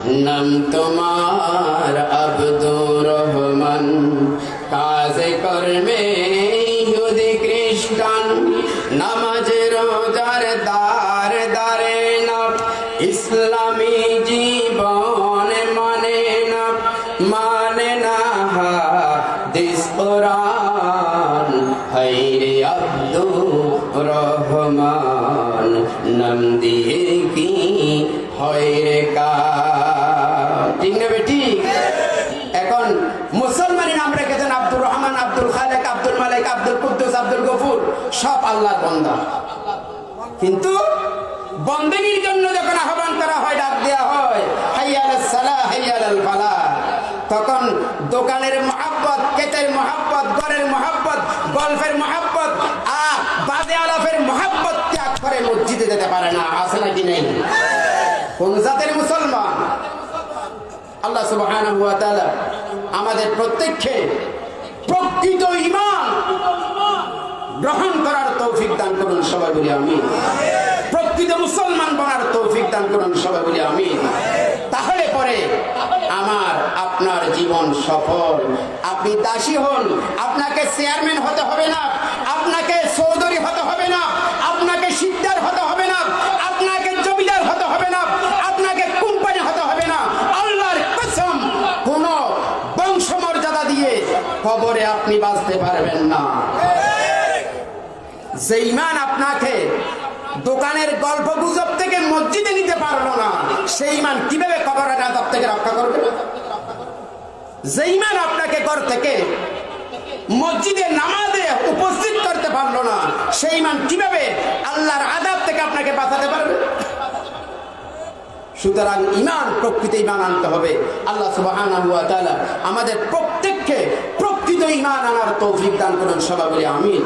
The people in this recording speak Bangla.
নাম তোমার আব্দুর রহমান, কাজে কর্মে ইহুদি খ্রিস্টান, নামাজ রোজার দার দারে না, ইসলামী জীবন মানে না হাদিস কোরআন। হায়রে আব্দুর রহমান, নাম দিয়ে কি হয় রে কাজ। ঠিক না বেটি? এখন মুসলমানের নাম রেখেছেন আব্দুর রহমান, আব্দুল খালেক, আব্দুল মালিক, আব্দুল কুদ্দুস, আব্দুল গফুর, সব আল্লাহর বান্দা। কিন্তু বন্দেগীর জন্য যখন আহ্বান করা হয়, ডাক দেওয়া হয় হাইয়া আলাস সালাহ, হাইয়া আলাল ফালাহ, তখন দোকানের মহাব্বত, ক্ষেতের মহাব্বত, ঘরের মহাব্বত, গল্পের মহাব্বত, বাজে আলাপের মহাব্বত ত্যাগ করে মসজিদে যেতে পারে না। আছে নাকি নেই? কোন জাতের মুসলমান? আল্লাহ সুবহানাহু ওয়া তাআলা আমাদের প্রত্যেককে প্রকৃত ঈমান গ্রহণ করার তৌফিক দান করুন, সবাই বলি আমিন। প্রকৃত মুসলমান বনার তৌফিক দান করুন, সবাই বলি আমিন। তাহলে পরে আমার আপনার জীবন সফল। আপনি দাসী হন, আপনাকে চেয়ারম্যান হতে হবে না, আপনাকে চৌধুরী হতে হবে না, আপনাকে সিকদার হতে হবে না, আপনাকে জমিদার হতে হবে না, আপনাকে কোম্পানি হতে হবে না। আল্লাহর কসম, কোন বংশমর্যাদা দিয়ে কবরে আপনি বাঁচতে পারবেন না। যে ঈমান আপনাকে দোকানের গল্প গুজব থেকে মসজিদে নিতে পারলো না, সেই ঈমান কিভাবে কবরের আযাব থেকে রক্ষা করবে? যে ঈমান আপনাকে ঘর থেকে মসজিদে নামাজে উপস্থিত করতে পারলো না, সেই ঈমান কিভাবে আল্লাহর আযাব থেকে আপনাকে বাঁচাতে পারবে? সুতরাং ঈমান, প্রকৃত ঈমান আনতে হবে। আল্লাহ সুবহানাহু ওয়া তাআলা আমাদের প্রত্যেককে প্রকৃত ঈমান আনার তৌফিক দান করুন, সবাই বলি আমিন।